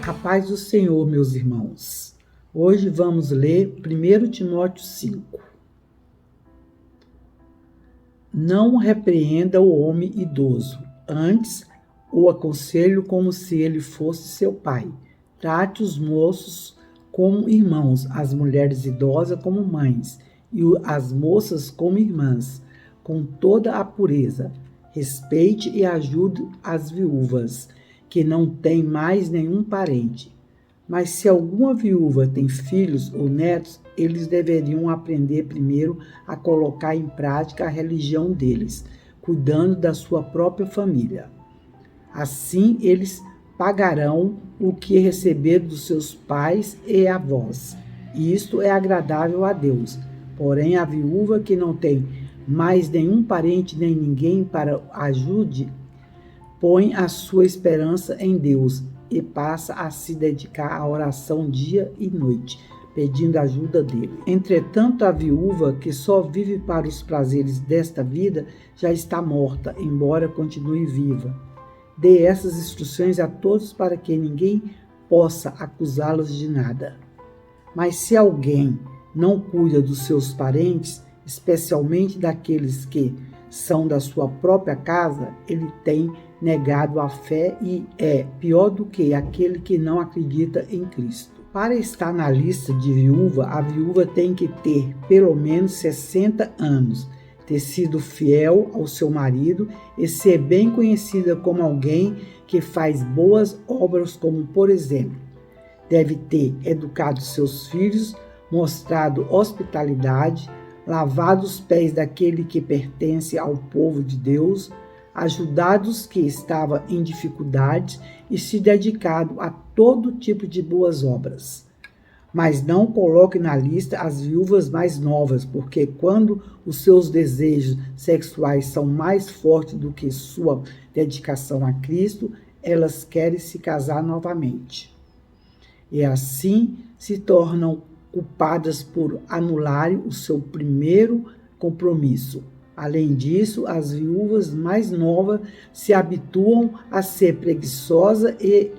A paz do Senhor, meus irmãos. Hoje vamos ler 1 Timóteo 5. Não repreenda o homem idoso, antes o aconselho como se ele fosse seu pai. Trate os moços como irmãos, as mulheres idosas como mães e as moças como irmãs, com toda a pureza. Respeite e ajude as viúvas, que não têm mais nenhum parente. Mas se alguma viúva tem filhos ou netos, eles deveriam aprender primeiro a colocar em prática a religião deles, cuidando da sua própria família. Assim, eles pagarão o que receberam dos seus pais e avós. E isto é agradável a Deus. Porém, a viúva que não tem mais nenhum parente nem ninguém para ajude, põe a sua esperança em Deus e passa a se dedicar à oração dia e noite, pedindo ajuda dele. Entretanto, a viúva que só vive para os prazeres desta vida já está morta, embora continue viva. Dê essas instruções a todos para que ninguém possa acusá-los de nada. Mas se alguém não cuida dos seus parentes, especialmente daqueles que são da sua própria casa, ele tem negado a fé e é pior do que aquele que não acredita em Cristo. Para estar na lista de viúva, a viúva tem que ter pelo menos 60 anos, ter sido fiel ao seu marido e ser bem conhecida como alguém que faz boas obras, como por exemplo, deve ter educado seus filhos, mostrado hospitalidade, lavado os pés daquele que pertence ao povo de Deus, ajudado os que estavam em dificuldades e se dedicado a todo tipo de boas obras. Mas não coloque na lista as viúvas mais novas, porque quando os seus desejos sexuais são mais fortes do que sua dedicação a Cristo, elas querem se casar novamente. E assim se tornam culpadas por anularem o seu primeiro compromisso. Além disso, as viúvas mais novas se habituam a ser preguiçosas e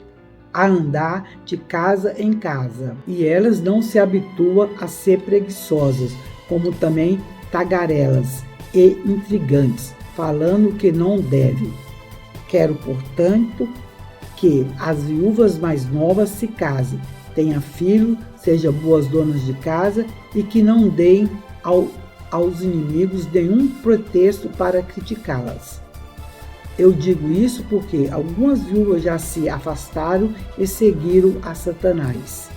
a andar de casa em casa. E elas não se habituam a ser preguiçosas, como também tagarelas e intrigantes, falando o que não deve. Quero, portanto, que as viúvas mais novas se casem, tenham filho, sejam boas donas de casa e que não deem aos inimigos nenhum pretexto para criticá-las. Eu digo isso porque algumas viúvas já se afastaram e seguiram a Satanás.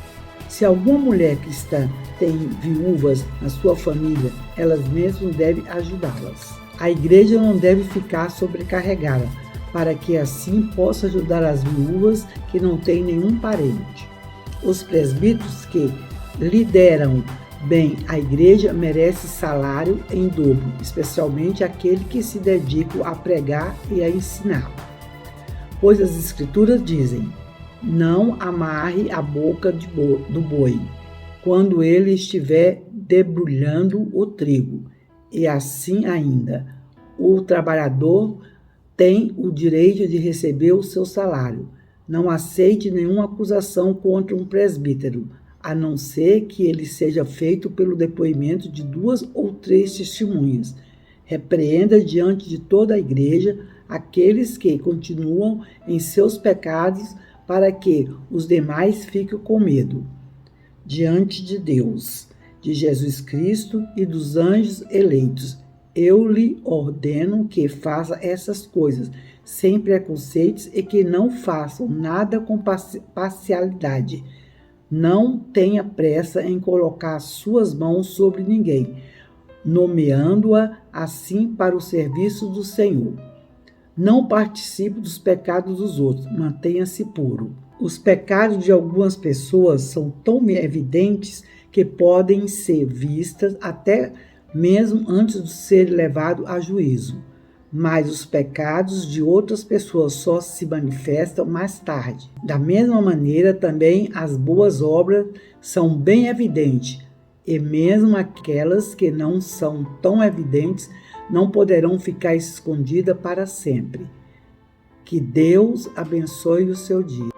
Se alguma mulher cristã tem viúvas na sua família, elas mesmas devem ajudá-las. A igreja não deve ficar sobrecarregada, para que assim possa ajudar as viúvas que não têm nenhum parente. Os presbíteros que lideram bem a igreja merecem salário em dobro, especialmente aquele que se dedica a pregar e a ensinar. Pois as escrituras dizem: não amarre a boca do boi quando ele estiver debulhando o trigo. E assim ainda, o trabalhador tem o direito de receber o seu salário. Não aceite nenhuma acusação contra um presbítero, a não ser que ele seja feito pelo depoimento de 2 ou 3 testemunhas. Repreenda diante de toda a igreja aqueles que continuam em seus pecados, para que os demais fiquem com medo diante de Deus, de Jesus Cristo e dos anjos eleitos. Eu lhe ordeno que faça essas coisas sem preconceitos e que não façam nada com parcialidade. Não tenha pressa em colocar suas mãos sobre ninguém, nomeando-a assim para o serviço do Senhor. Não participe dos pecados dos outros, mantenha-se puro. Os pecados de algumas pessoas são tão evidentes que podem ser vistas até mesmo antes de ser levado a juízo. Mas os pecados de outras pessoas só se manifestam mais tarde. Da mesma maneira, também as boas obras são bem evidentes, e mesmo aquelas que não são tão evidentes não poderão ficar escondidas para sempre. Que Deus abençoe o seu dia.